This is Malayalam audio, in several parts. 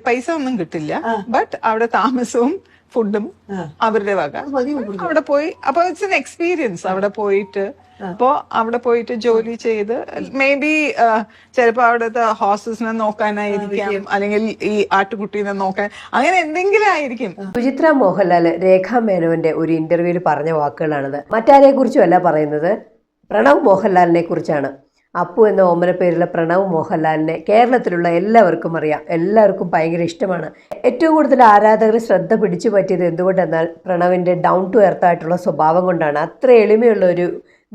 പൈസ ഒന്നും കിട്ടില്ല, ബട്ട് അവിടെ താമസവും ഫുഡും അവരുടെ വക. അവിടെ പോയി അപ്പൊ ഇറ്റ്സ് എൻ എക്സ്പീരിയൻസ് അവിടെ പോയിട്ട്. അപ്പോ അവിടെ പോയിട്ട് ജോലി ചെയ്ത് മേ ബി ചിലപ്പോ അവിടുത്തെ ഹോഴ്സസിനെ നോക്കാനായിരിക്കാം, അല്ലെങ്കിൽ ഈ ആട്ടുകുട്ടീനെ നോക്കാൻ, അങ്ങനെ എന്തെങ്കിലും ആയിരിക്കും. സുചിത്ര മോഹൻലാൽ രേഖാ മേനോന്റെ ഒരു ഇന്റർവ്യൂവിൽ പറഞ്ഞ വാക്കുകളാണിത്. മറ്റാരെ കുറിച്ചുമല്ല പറയുന്നത്, പ്രണവ് മോഹൻലാലിനെ കുറിച്ചാണ്. അപ്പു എന്ന ഓമന പേരുള്ള പ്രണവ് മോഹൻലാലിനെ കേരളത്തിലുള്ള എല്ലാവർക്കും അറിയാം, എല്ലാവർക്കും ഭയങ്കര ഇഷ്ടമാണ്. ഏറ്റവും കൂടുതൽ ആരാധകർ ശ്രദ്ധ പിടിച്ചു പറ്റിയത് എന്തുകൊണ്ടെന്നാൽ പ്രണവിൻ്റെ ഡൗൺ ടു എർത്ത് ആയിട്ടുള്ള സ്വഭാവം കൊണ്ടാണ്. അത്ര എളിമയുള്ള ഒരു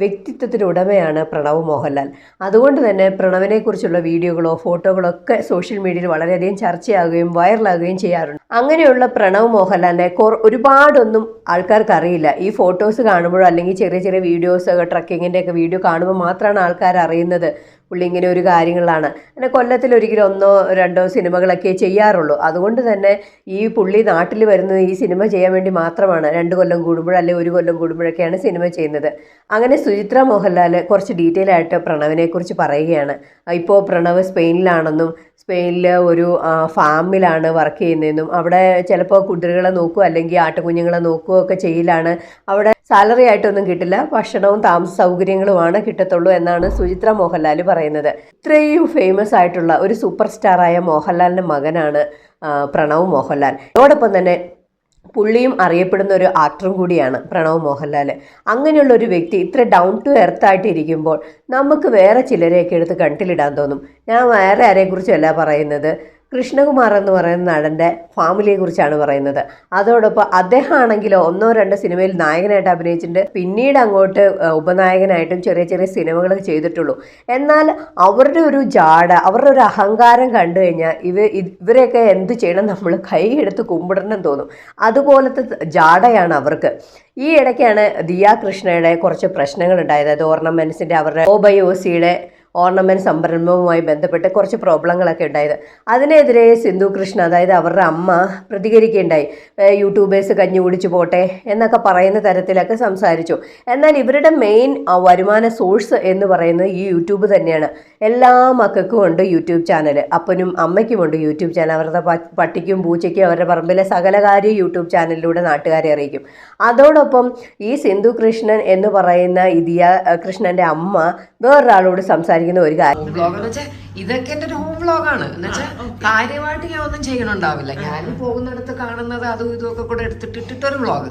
വ്യക്തിത്വത്തിന് ഉടമയാണ് പ്രണവ് മോഹൻലാൽ. അതുകൊണ്ട് തന്നെ പ്രണവിനെക്കുറിച്ചുള്ള വീഡിയോകളോ ഫോട്ടോകളോ ഒക്കെ സോഷ്യൽ മീഡിയയിൽ വളരെയധികം ചർച്ചയാകുകയും വൈറലാകുകയും ചെയ്യാറുണ്ട്. അങ്ങനെയുള്ള പ്രണവ് മോഹൻലാലിനെ ഒരുപാടൊന്നും ആൾക്കാർക്ക് അറിയില്ല. ഈ ഫോട്ടോസ് കാണുമ്പോഴോ അല്ലെങ്കിൽ ചെറിയ ചെറിയ വീഡിയോസ് ട്രക്കിങ്ങിൻ്റെ ഒക്കെ വീഡിയോ കാണുമ്പോൾ മാത്രമാണ് ആൾക്കാർ അറിയുന്നത് പുള്ളി ഇങ്ങനെ ഒരു കാര്യങ്ങളാണ്. അങ്ങനെ കൊല്ലത്തിൽ ഒരിക്കലും 1-2 സിനിമകളൊക്കെ ചെയ്യാറുള്ളൂ. അതുകൊണ്ട് തന്നെ ഈ പുള്ളി നാട്ടിൽ വരുന്നത് ഈ സിനിമ ചെയ്യാൻ വേണ്ടി മാത്രമാണ്. 2 കൊല്ലം കൂടുമ്പോൾ അല്ലെങ്കിൽ 1 കൊല്ലം കൂടുമ്പോഴൊക്കെയാണ് സിനിമ ചെയ്യുന്നത്. അങ്ങനെ സുചിത്ര മോഹൻലാൽ കുറച്ച് ഡീറ്റെയിൽ ആയിട്ട് പ്രണവിനെ കുറിച്ച് പറയുകയാണ്. ഇപ്പോൾ പ്രണവ് സ്പെയിനിലാണെന്നും സ്പെയിനിൽ ഒരു ഫാമിലാണ് വർക്ക് ചെയ്യുന്നതെന്നും അവിടെ ചിലപ്പോൾ കുതിരകളെ നോക്കുക അല്ലെങ്കിൽ ആട്ടുകുഞ്ഞുങ്ങളെ നോക്കുകയോ ഒക്കെ ചെയ്യലാണ്. അവിടെ സാലറി ആയിട്ടൊന്നും കിട്ടില്ല, ഭക്ഷണവും താമസ സൗകര്യങ്ങളുമാണ് കിട്ടത്തുള്ളൂ എന്നാണ് സുചിത്ര മോഹൻലാൽ പറയുന്നത്. ഇത്രയും ഫേമസ് ആയിട്ടുള്ള ഒരു സൂപ്പർ സ്റ്റാറായ മോഹൻലാലിൻ്റെ മകനാണ് പ്രണവ് മോഹൻലാൽ. അതോടൊപ്പം തന്നെ പുള്ളിയും അറിയപ്പെടുന്ന ഒരു ആക്ടറും കൂടിയാണ് പ്രണവ് മോഹൻലാൽ. അങ്ങനെയുള്ള ഒരു വ്യക്തി ഇത്ര ഡൗൺ ടു എർത്ത് ആയിട്ട് ഇരിക്കുമ്പോൾ നമുക്ക് വേറെ ചിലരെയൊക്കെ എടുത്ത് കണ്ടിലിടാൻ തോന്നും. ഞാൻ വേറെ ആരെക്കുറിച്ചല്ല പറയുന്നത്, കൃഷ്ണകുമാർ എന്ന് പറയുന്ന നടൻ്റെ ഫാമിലിയെ കുറിച്ചാണ് പറയുന്നത്. അതോടൊപ്പം അദ്ദേഹം ആണെങ്കിലോ 1-2 സിനിമയിൽ നായകനായിട്ട് അഭിനയിച്ചിട്ടുണ്ട്, പിന്നീട് അങ്ങോട്ട് ഉപനായകനായിട്ടും ചെറിയ ചെറിയ സിനിമകൾ ചെയ്തിട്ടുള്ളൂ. എന്നാൽ അവരുടെ ഒരു ജാട, അവരുടെ ഒരു അഹങ്കാരം കണ്ടു കഴിഞ്ഞാൽ ഇവരെയൊക്കെ എന്ത് ചെയ്യണം, നമ്മൾ കൈ എടുത്ത് കുമ്പിടണം തോന്നും. അതുപോലത്തെ ജാടയാണ് അവർക്ക്. ഈ ഇടയ്ക്കാണ് ദിയ കൃഷ്ണയുടെ കുറച്ച് പ്രശ്നങ്ങൾ ഉണ്ടായത്. അത് ഓർണമെൻറ്റ്സിൻ്റെ അവരുടെ OBOCയുടെ ഓർണമെൻറ്റ് സംരംഭവുമായി ബന്ധപ്പെട്ട് കുറച്ച് പ്രോബ്ലങ്ങളൊക്കെ ഉണ്ടായത്. അതിനെതിരെ സിന്ധു കൃഷ്ണ, അതായത് അവരുടെ അമ്മ, പ്രതികരിക്കുകയുണ്ടായി. യൂട്യൂബേഴ്സ് കഞ്ഞി കുടിച്ചു പോട്ടെ എന്നൊക്കെ പറയുന്ന തരത്തിലൊക്കെ സംസാരിച്ചു. എന്നാൽ ഇവരുടെ മെയിൻ വരുമാന സോഴ്സ് എന്ന് പറയുന്നത് ഈ യൂട്യൂബ് തന്നെയാണ്. എല്ലാ മക്കൾക്കും ഉണ്ട് യൂട്യൂബ് ചാനൽ, അപ്പനും അമ്മയ്ക്കും ഉണ്ട് യൂട്യൂബ് ചാനൽ. അവരുടെ പട്ടിക്കും പൂച്ചയ്ക്കും അവരുടെ പറമ്പിലെ സകല കാര്യം യൂട്യൂബ് ചാനലിലൂടെ നാട്ടുകാരെ അറിയിക്കും. അതോടൊപ്പം ഈ സിന്ധു കൃഷ്ണൻ എന്ന് പറയുന്ന ദിയ കൃഷ്ണൻ്റെ അമ്മ വേറൊരാളോട് സംസാരിക്കുന്ന ഒരു കാര്യം, ഇതൊക്കെ എന്റെ ഒരു ഹോം വ്ലോഗാണ്. എന്നുവെച്ചാൽ കാര്യമായിട്ട് ഞാൻ ഒന്നും ചെയ്യണുണ്ടാവില്ല. ഞാൻ പോകുന്നിടത്ത് കാണുന്നത് അതും ഇതും ഒക്കെ കൂടെ എടുത്തിട്ടിട്ടൊരു വ്ലോഗ്,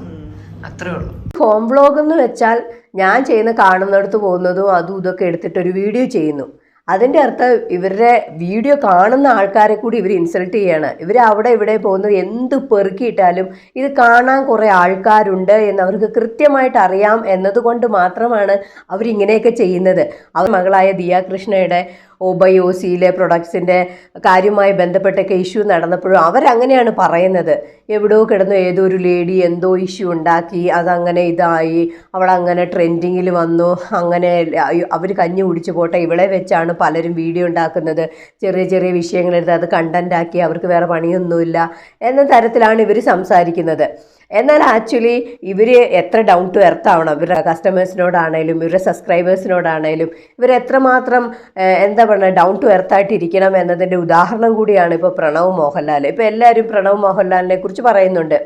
അത്രേ ഉള്ളൂ. ഹോം വ്ലോഗ് എന്ന് വെച്ചാൽ ഞാൻ ചെയ്യുന്ന കാണുന്നിടത്ത് പോകുന്നതും അതും ഇതൊക്കെ എടുത്തിട്ടൊരു വീഡിയോ ചെയ്യുന്നു. അതിൻ്റെ അർത്ഥം ഇവരുടെ വീഡിയോ കാണുന്ന ആൾക്കാരെ കൂടി ഇവർ ഇൻസൾട്ട് ചെയ്യാണ്. ഇവർ അവിടെ ഇവിടെ പോകുന്നത് എന്ത് പെറുക്കിയിട്ടാലും ഇത് കാണാൻ കുറേ ആൾക്കാരുണ്ട് എന്നവർക്ക് കൃത്യമായിട്ട് അറിയാം എന്നതുകൊണ്ട് മാത്രമാണ് അവരിങ്ങനെയൊക്കെ ചെയ്യുന്നത്. അവർ മകളായ ദിയ കൃഷ്ണയുടെ OBOCയിലെ പ്രൊഡക്ട്സിൻ്റെ കാര്യവുമായി ബന്ധപ്പെട്ടൊക്കെ ഇഷ്യൂ നടന്നപ്പോഴും അവരങ്ങനെയാണ് പറയുന്നത്. എവിടെയോ കിടന്നു ഏതോ ഒരു ലേഡി എന്തോ ഇഷ്യൂ ഉണ്ടാക്കി, അതങ്ങനെ ഇതായി, അവളങ്ങനെ ട്രെൻഡിങ്ങിൽ വന്നു, അങ്ങനെ അവർ കഞ്ഞി കുടിച്ചു പോട്ടെ, ഇവളെ വെച്ചാണ് പലരും വീഡിയോ ഉണ്ടാക്കുന്നത്, ചെറിയ ചെറിയ വിഷയങ്ങളെടുത്ത് അത് കണ്ടൻ്റാക്കി, അവർക്ക് വേറെ പണിയൊന്നുമില്ല എന്ന തരത്തിലാണ് ഇവർ സംസാരിക്കുന്നത്. എന്നാൽ ആക്ച്വലി ഇവർ എത്ര ഡൗൺ ടു എർത്ത് ആവണം, ഇവരുടെ കസ്റ്റമേഴ്സിനോടാണേലും ഇവരുടെ സബ്സ്ക്രൈബേഴ്സിനോടാണേലും ഇവർ എത്രമാത്രം എന്താ പറയുക ഡൗൺ ടു എർത്ത് ആയിട്ട് ഇരിക്കണം എന്നതിൻ്റെ ഉദാഹരണം കൂടിയാണ് ഇപ്പോൾ പ്രണവ് മോഹൻലാൽ. ഇപ്പോൾ എല്ലാവരും പ്രണവ് മോഹൻലാലിനെ കുറിച്ച് പറയുന്നുണ്ട്.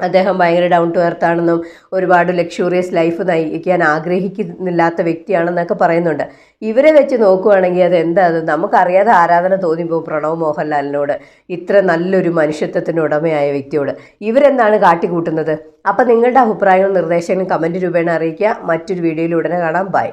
അദ്ദേഹം ഭയങ്കര ഡൗൺ ടു എർത്ത് ആണെന്നും ഒരുപാട് ലക്ഷൂറിയസ് ലൈഫ് നയിക്കാൻ ആഗ്രഹിക്കുന്നില്ലാത്ത വ്യക്തിയാണെന്നൊക്കെ പറയുന്നുണ്ട്. ഇവരെ വെച്ച് നോക്കുകയാണെങ്കിൽ അത് എന്താ, നമുക്കറിയാതെ ആരാധന തോന്നിപ്പോകും പ്രണവ് മോഹൻലാലിനോട്, ഇത്ര നല്ലൊരു മനുഷ്യത്വത്തിന് ഉടമയായ വ്യക്തിയോട്. ഇവരെന്താണ് കാട്ടിക്കൂട്ടുന്നത്? അപ്പം നിങ്ങളുടെ അഭിപ്രായങ്ങളും നിർദ്ദേശങ്ങളും കമൻറ്റ് രൂപേണ അറിയിക്കുക. മറ്റൊരു വീഡിയോയിൽ ഉടനെ കാണാം. ബൈ.